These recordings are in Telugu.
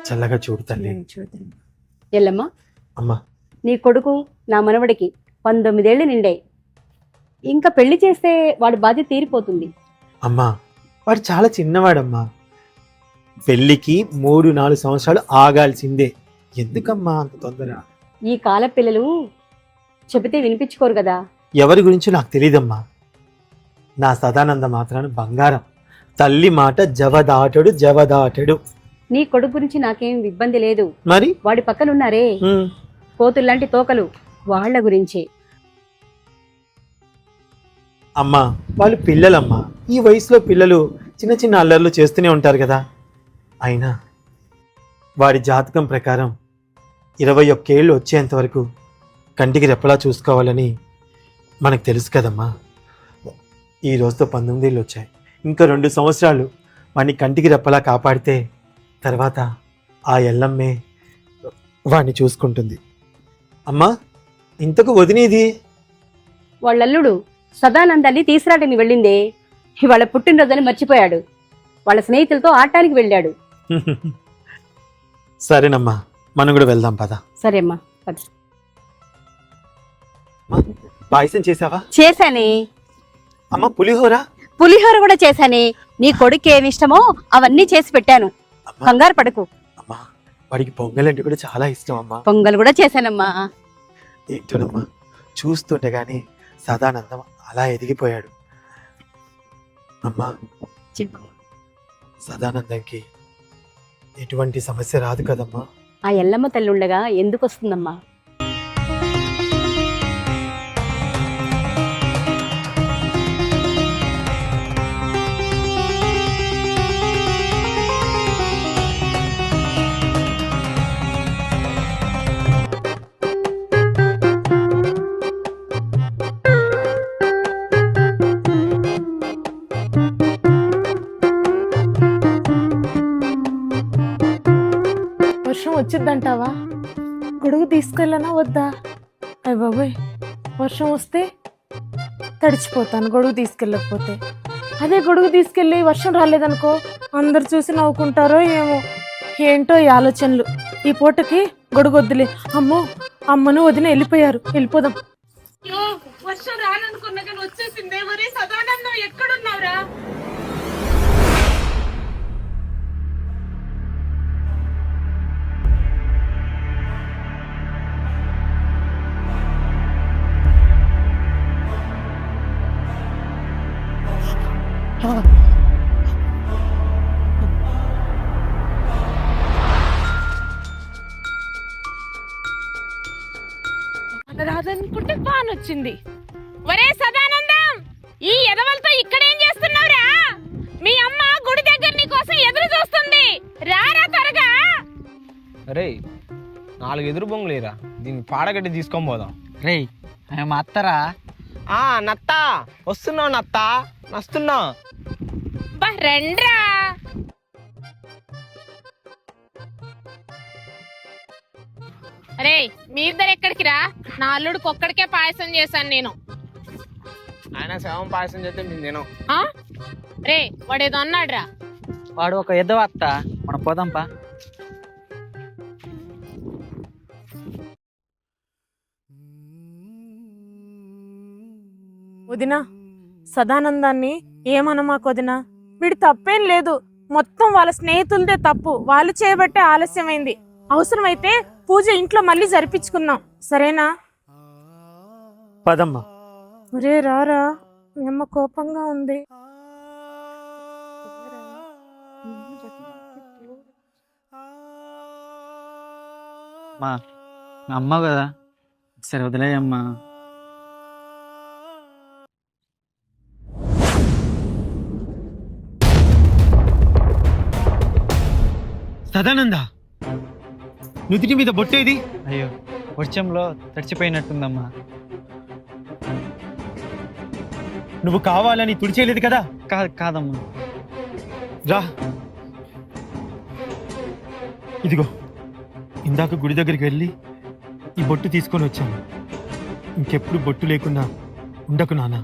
చల్లగా చూడు తల్లి. చూద్దాం. ఎల్లమ్మ, అమ్మా, నీ కొడుకు నా మనవడికి 19 ఏళ్ళు నిండాయి. ఇంకా పెళ్లి చేస్తే వాడి బాధ్యత తీరిపోతుంది. అమ్మా, వాడు చాలా చిన్నవాడమ్మా. పెళ్ళికి 3-4 సంవత్సరాలు ఆగాల్సిందే. ఎందుకమ్మా అంత తొందర? ఈ కాల పిల్లలు చెబితే వినిపించుకోరు కదా. ఎవరి గురించి నాకు తెలియదమ్మా. నా సదానంద మాత్రాన బంగారం. తల్లి మాట జవదాటడు. నీ కొడుకు గురించి నాకేం ఇబ్బంది లేదు. మరి వాడి పక్కన ఉన్నారే కోతుల్లాంటి తోకలు, వాళ్ళ గురించి. అమ్మా, వాళ్ళు పిల్లలమ్మా. ఈ వయసులో పిల్లలు చిన్న చిన్న అల్లర్లు చేస్తూనే ఉంటారు కదా. అయినా వాడి జాతకం ప్రకారం 21 ఏళ్ళు వచ్చేంత వరకు కంటికి రెప్పలా చూసుకోవాలని మనకు తెలుసు కదమ్మా. ఈ రోజుతో 19 ఏళ్ళు వచ్చాయి. ఇంకా 2 సంవత్సరాలు వాడిని కంటికి రెప్పలా కాపాడితే తర్వాత ఆ ఎల్లమ్మే వాడిని చూసుకుంటుంది. అమ్మా, ఇంతకు వదినేది? వాళ్ళల్లుడు సదానందాన్ని తీసుకురాటని వెళ్ళిందే. ఇవాళ పుట్టినరోజని మర్చిపోయాడు. వాళ్ళ స్నేహితులతో ఆడటానికి వెళ్ళాడు. సరేనమ్మా, మనం కూడా వెళ్దాం పద. సరే అమ్మా, పద. పాయసం చేసావా? చేశానే. అమ్మ, పులిహోర కూడా చేశానే. నీ కొడుకు ఏమి ఇష్టమో అవన్నీ చేసి పెట్టాను. కంగారు పడకు. అమ్మా, వాడికి పొంగల్ అంటే కూడా చాలా ఇష్టం అమ్మా. పొంగల్ కూడా చేశానమ్మా. ఏంటోనమ్మా, చూస్తుంటే గాని సదానందం అలా ఎదిగిపోయాడు. అమ్మా, సదానందంకి ఎటువంటి సమస్య రాదు కదమ్మా. ఆ ఎల్లమ్మ తల్లి ఉండగా ఎందుకు వస్తుందమ్మా? వర్షం వచ్చిద్దంటావా? గొడుగు తీసుకెళ్ళనా వద్దా? అయ్య బాబోయ్, వర్షం వస్తే తడిచిపోతాను గొడుగు తీసుకెళ్ళకపోతే. అదే గొడుగు తీసుకెళ్ళి వర్షం రాలేదనుకో, అందరు చూసి నవ్వుకుంటారో ఏమో. ఏంటో ఈ ఆలోచనలు. ఈ పూటకి గొడుగు వద్దులే. అమ్మో, అమ్మను వదిన వెళ్ళిపోయారు. వెళ్ళిపోదాం. వర్షం రాననుకున్నా కానీ వచ్చేసిందే. మరి సదానందం ఎక్కడున్నావురా? రాదనుకుంటే వాన్ వచ్చింది. ఒరే సదానందం, ఈ ఎదవలతో ఇక్కడేం చేస్తున్నావురా? మీ అమ్మ గుడి దగ్గర నీ కోసం ఎదురు చూస్తుంది. రారా త్వరగా. రే, 4 ఎదురు బొంగులేరా, దీన్ని పాడగట్టి తీసుకొని పోదాం. రే, మేము అత్తరా? నత్త వస్తున్నావు. నత్త నస్తున్నా. రండ్రా. అరే, మీ ఇద్దరు ఎక్కడికి రా? నా అల్లుడికి ఒక్కడికే పాయసం చేశాను నేను. ఆయన శవం పాయసం చేస్తే నేను తిను. రే, వాడేదో అన్నాడు రా. వాడు ఒక ఎద్దవ అత్త. మనం పోదాంపా. వదినా, సదానందాన్ని ఏమనమాకు వదినా. వీడి తప్పేం లేదు. మొత్తం వాళ్ళ స్నేహితులదే తప్పు. వాళ్ళు చేయబట్టే ఆలస్యమైంది. అవసరమైతే పూజ ఇంట్లో మళ్ళీ జరిపించుకుందాం, సరేనా? పదమ్మా. ఒరే రారా, అమ్మ కోపంగా ఉంది. మా అమ్మ కదా, సరే వదిలేయమ్మా. సదానంద, నుదిటి మీద బొట్టేది? అయ్యో, వర్షంలో తడిచిపోయినట్టుందమ్మా. నువ్వు కావాలని తుడిచేయలేదు కదా? కాదమ్మా. రా, ఇదిగో, ఇందాక గుడి దగ్గరికి వెళ్ళి ఈ బొట్టు తీసుకొని వచ్చాను. ఇంకెప్పుడు బొట్టు లేకుండా ఉండకు నాన్న.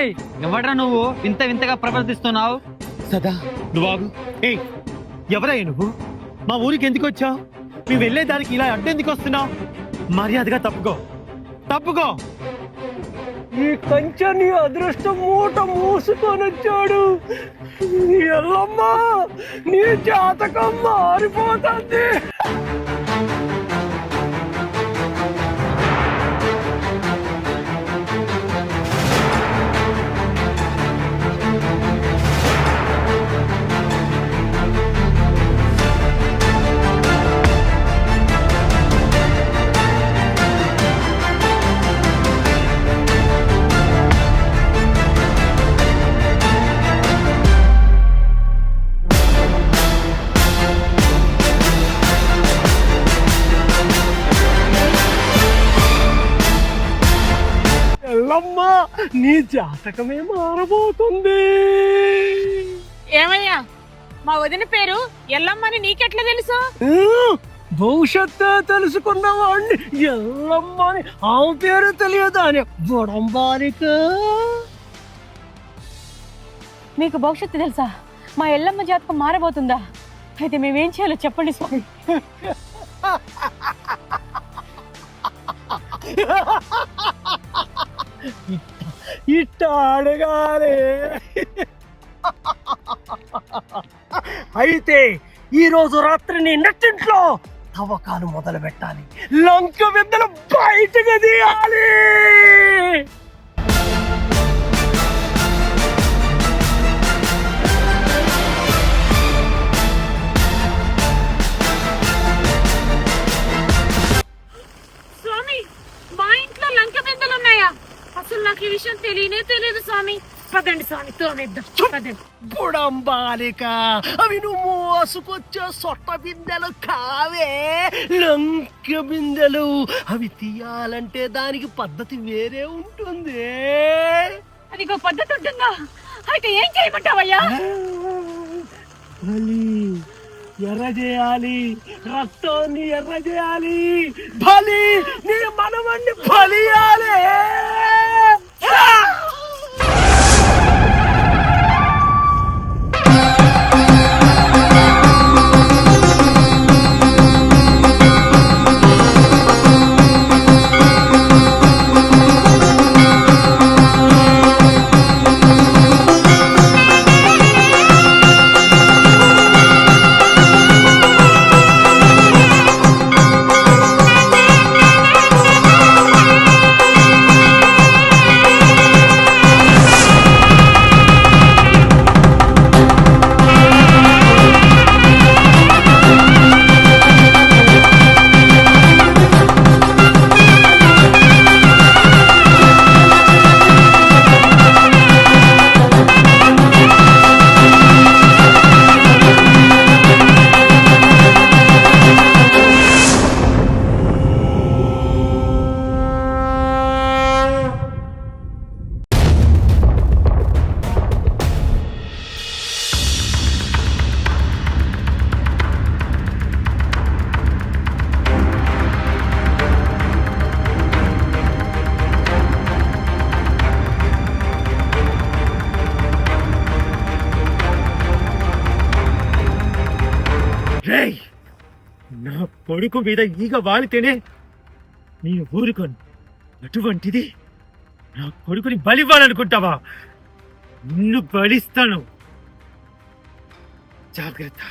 రేయ్ ఎవడ్రా నువ్వు వింత వింతగా ప్రవర్తిస్తున్నావు? సదా నువ్వు ఆగు. ఏయ్ ఎవరయ్యా నువ్వు? మా ఊరికి ఎందుకు వచ్చావు? మేము వెళ్ళేదానికి ఇలా అడ్డెందుకు వస్తున్నావు? మర్యాదగా తప్పుకో, తప్పుకో. ఈ కంచెని అదృష్టం మూట మూసుకొని వచ్చాడు. ఎల్లమ్మా నీ జాతకం మారిపోతుంది. ఎల్లమ్మా నీ జాతకమే మారబోతుంది. ఏమయ్యా మా వదిన పేరు ఎల్లమ్మని నీకెట్లా తెలుసు? భవిష్యత్తు తెలుసుకున్న వాడిని ఎల్లమ్మని ఆమె పేరు తెలియదు అని బుడంబాలిక. మీకు భవిష్యత్తు తెలుసా? మా ఎల్లమ్మ జాతకం మారబోతుందా? అయితే మేమేం చేయాలో చెప్పండి స్వామి. ఇట్ట అడగాలి. అయితే ఈ రోజు రాత్రి నీ నెట్టింట్లో తవ్వకాలు మొదలు పెట్టాలి. లంక బిడ్డలు బయటకు తీయాలి. స్వామి మా ఇంట్లో లంక బిందెలు ఉన్నాయా? అసలు నాకు ఈ విషయం తెలియదు స్వామి. పదండి స్వామి తోనేద్దాం. పదండి. బుడంబాలిక అవి నువ్వు మోసుకొచ్చే సొట్ట బిందెలు కావే, లంక బిందెలు. అవి తీయాలంటే దానికి పద్ధతి వేరే ఉంటుంది. అది పద్ధతి ఉంటుందా? అయితే ఏం చేయమంటావయ్యా? బలి ఎర్ర చేయాలి, రక్తాన్ని ఎర్ర చేయాలి. బలి నీ మనవన్ని బలియాలి. నా కొడుకు మీద ఈగ వాలితేనే నేను ఊరుకోను. అటువంటిది నా కొడుకుని బలివ్వాలనుకుంటావా? నిన్ను బలిస్తాను. జాగ్రత్త.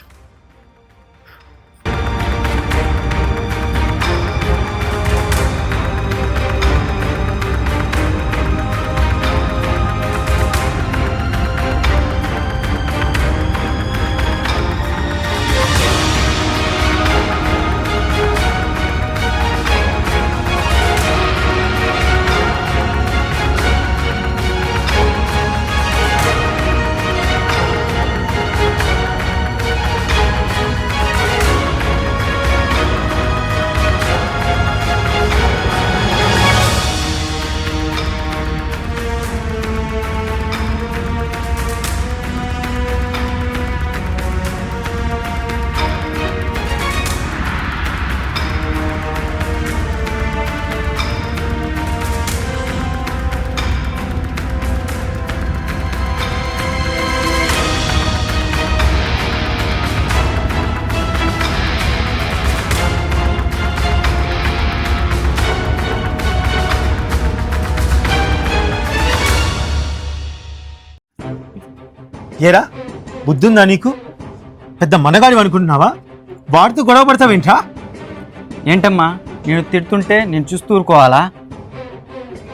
ఏరా బుద్ధుందా నీకు? పెద్ద మనగాడి అనుకుంటున్నావా? వాడితో గొడవ పడతావేంట్రా? ఏంటమ్మా నేను తిడుతుంటే నేను చూస్తూ ఊరుకోవాలా?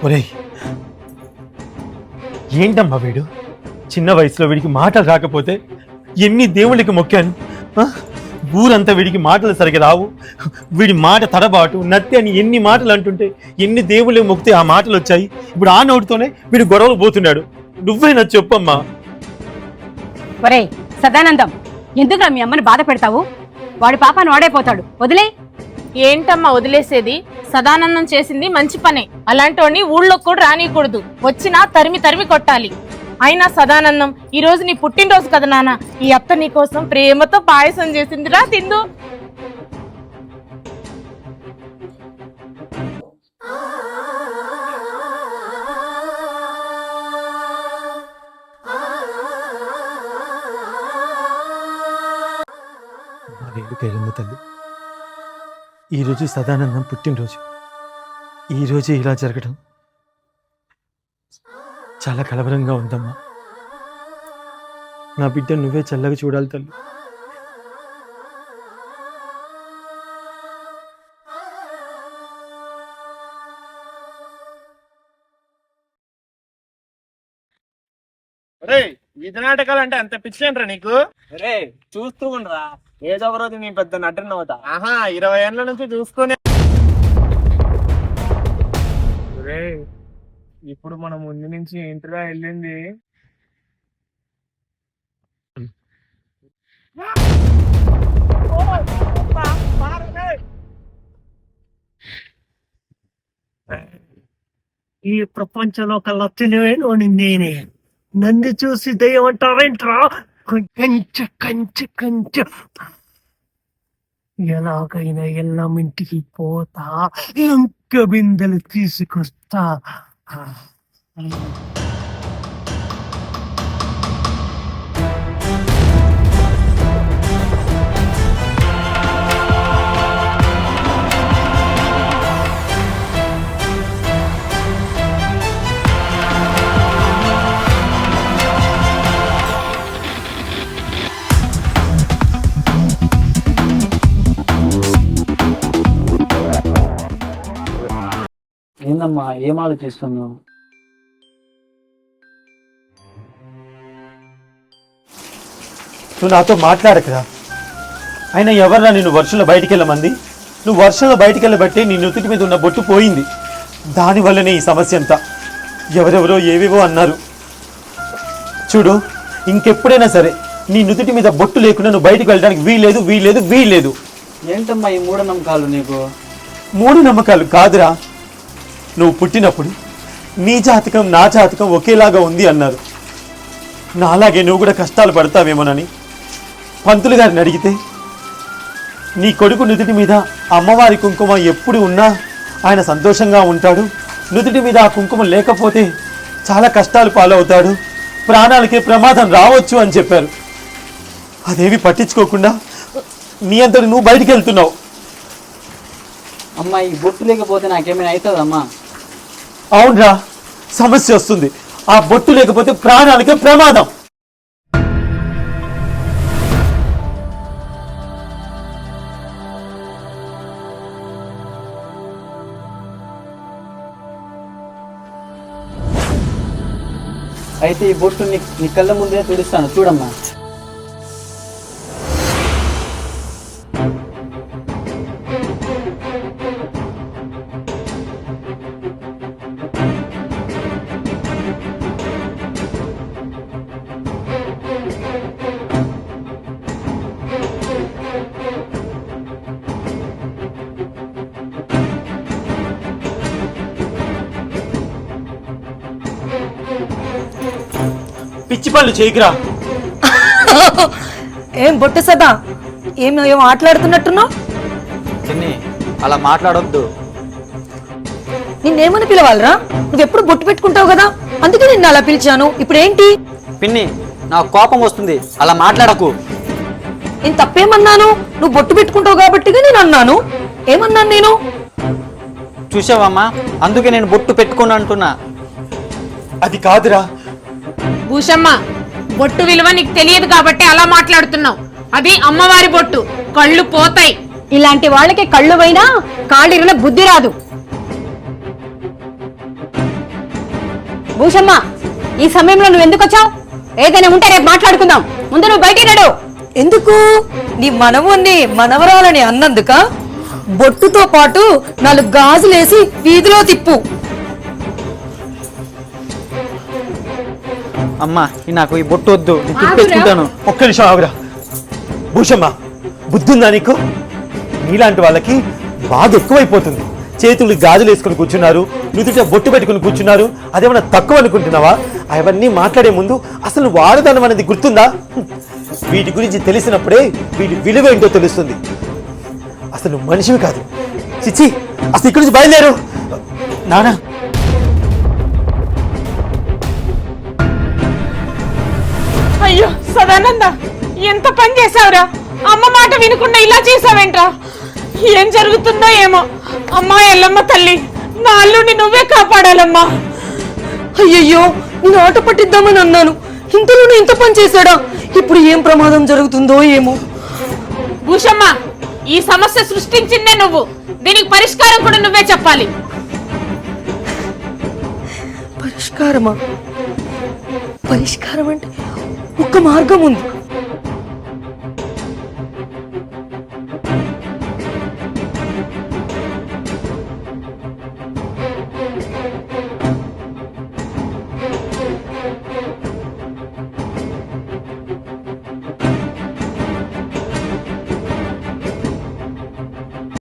ఒరేయ్ ఏంటమ్మా వీడు చిన్న వయసులో వీడికి మాటలు రాకపోతే ఎన్ని దేవుళ్ళకి మొక్కాను. ఊరంతా వీడికి మాటలు సరిగ్గా రావు. వీడి మాట తడబాటు నత్తి అని ఎన్ని మాటలు అంటుంటే ఎన్ని దేవుళ్ళకి మొక్కితే ఆ మాటలు వచ్చాయి. ఇప్పుడు ఆ నోటితోనే వీడు గొడవలు పోతున్నాడు. నువ్వేనా చెప్పమ్మా. ఒరేయ్ సదానందం, ఎందుకురా మీ అమ్మని బాధ పెడతావు? వాడి పాపాన్ని వాడైపోతాడు, వదిలే. ఏంటమ్మా వదిలేసేది? సదానందం చేసింది మంచి పనే. అలాంటి ఊళ్ళో కూడా రానియకూడదు. వచ్చినా తరిమి తరిమి కొట్టాలి. అయినా సదానందం, ఈ రోజు నీ పుట్టినరోజు కదా నాన్న. ఈ అత్త నీ కోసం ప్రేమతో పాయసం చేసిందిరా, తిందు. తల్లి, ఈరోజు సదానందం పుట్టినరోజు. ఈరోజు ఇలా జరగడం చాలా కలవరంగా ఉందమ్మా. నా బిడ్డ నువ్వే చల్లగా చూడాలి తల్లి. వీధి నాటకాలు అంటే అంత పిచ్చేంట్రా నీకు? రే చూస్తూ ఉండరా, ఏదో ఒక రోజు నీ పెద్ద నటన అవుతా. 20 ఏళ్ళ నుంచి చూసుకునే. రే ఇప్పుడు మన ముందు నుంచి ఏంటిగా వెళ్ళింది? ఈ ప్రపంచంలో కల్లా తెలివైన నేనే. నన్ను చూసి దయ్యం అంటారేంట్రా? కంచె కంచె కంచె ఎలాగైనా ఎల్లం ఇంటికి పోతా, లంక బిందెలు తీసుకొస్తా. ఏందమ్మా ఏం ఆలోచిస్తున్నావు? నువ్వు నాతో మాట్లాడకరా. అయినా ఎవర్రా నిన్ను వర్షంలో బయటికి వెళ్ళమంది? నువ్వు వర్షంలో బయటికి వెళ్ళబట్టి నీ నుదుటి మీద ఉన్న బొట్టు పోయింది. దానివల్లనే ఈ సమస్య అంతా. ఎవరెవరో ఏవేవో అన్నారు. చూడు, ఇంకెప్పుడైనా సరే నీ నుదుటి మీద బొట్టు లేకుండా నువ్వు బయటికి వెళ్ళడానికి వీల్లేదు వీల్లేదు వీల్లేదు. ఏంటమ్మా ఈ మూఢనమ్మకాలు నీకు? మూఢనమ్మకాలు కాదురా. నువ్వు పుట్టినప్పుడు నీ జాతకం నా జాతకం ఒకేలాగా ఉంది అన్నారు. నాలాగే నువ్వు కూడా కష్టాలు పడతావేమోనని పంతులు గారిని అడిగితే, నీ కొడుకు నుదుటి మీద అమ్మవారి కుంకుమ ఎప్పుడు ఉన్నా ఆయన సంతోషంగా ఉంటాడు, నుదుటి మీద ఆ కుంకుమ లేకపోతే చాలా కష్టాలు పాలవుతాడు, ప్రాణాలకే ప్రమాదం రావచ్చు అని చెప్పారు. అదేవి పట్టించుకోకుండా నీ అంతటి నువ్వు బయటికి వెళ్తున్నావు. అమ్మా ఈ బొట్టు లేకపోతే నాకేమైనా అవుతుందమ్మా? అవునరా, సమస్య వస్తుంది. ఆ బొట్టు లేకపోతే ప్రాణాలకే ప్రమాదం. అయితే ఈ బొట్టు నీ కళ్ళ ముందే తుడుస్తాను, చూడమ్మా. పిచ్చి పనులు చేయకురా. ఏం బొట్టు సదా, ఏం మాట్లాడుతున్నట్టున్నావు? చిన్ని అలా మాట్లాడొద్దు. నిన్నేమని పిలవాలరా? నువ్వెప్పుడు బొట్టు పెట్టుకుంటావు కదా, అందుకే నిన్ను అలా పిలిచాను. ఇప్పుడు ఏంటి? పిన్ని నాకు కోపం వస్తుంది, అలా మాట్లాడకు. నేను తప్పేమన్నాను? నువ్వు బొట్టు పెట్టుకుంటావు కాబట్టిగా నేను అన్నాను. ఏమన్నాను నేను? చూసావమ్మా, అందుకే నేను బొట్టు పెట్టుకుని అంటున్నా. అది కాదురా. భూషమ్మ, బొట్టు విలువ నీకు తెలియదు కాబట్టి అలా మాట్లాడుతున్నావు. అది అమ్మవారి బొట్టు, కళ్ళు పోతాయి. ఇలాంటి వాళ్ళకి కళ్ళు పోయినా కాళ్ళిరిన బుద్ధి రాదు. భూషమ్మ, ఈ సమయంలో నువ్వు ఎందుకు వచ్చావు? ఏదైనా ఉంటే రేపు మాట్లాడుకుందాం. ముందు నువ్వు బయటికి నడు. ఎందుకు? నీ మనవుణ్ణి మనవరాలని అన్నందుక? బొట్టుతో పాటు 4 గాజులేసి వీధిలో తిప్పు. అమ్మా నాకు ఈ బొట్టు వద్దు, నేను తిప్పేసుకుంటాను. ఒక్క నిమిషం ఆగురా. భూషమ్మ, బుద్ధుందా నీకు? నీలాంటి వాళ్ళకి బాధ ఎక్కువైపోతుంది. చేతులు గాజులు వేసుకుని కూర్చున్నారు, నుదుట బొట్టు పెట్టుకుని కూర్చున్నారు. అదేమన్నా తక్కువ అనుకుంటున్నావా? అవన్నీ మాట్లాడే ముందు అసలు వాడదానం అనేది గుర్తుందా? వీటి గురించి తెలిసినప్పుడే వీటి విలువ ఏంటో తెలుస్తుంది. అసలు మనిషివి కాదు. చిచ్చి, అసలు ఇక్కడి నుంచి బయలుదేరు. నానా, అయ్యో సదానంద, ఎంత పని చేసావురా? అమ్మ మాట వినకుండా ఇలా చేసావేంట్రా? ఏం జరుగుతుందో ఏమో. అమ్మా ఎల్లమ్మ తల్లి, నా అల్లుడిని నువ్వే కాపాడాలమ్మా. అయ్యయ్యో, నేను ఆట పట్టిద్దామని అన్నాను, ఇంతలోనే ఇంత పని చేశాడా? ఇప్పుడు ఏం ప్రమాదం జరుగుతుందో ఏమో. భూషమ్మ, ఈ సమస్య సృష్టించిందే నువ్వు. దీనికి పరిష్కారం కూడా నువ్వే చెప్పాలి. పరిష్కారమా? పరిష్కారం అంటే ఒక్క మార్గం ఉంది.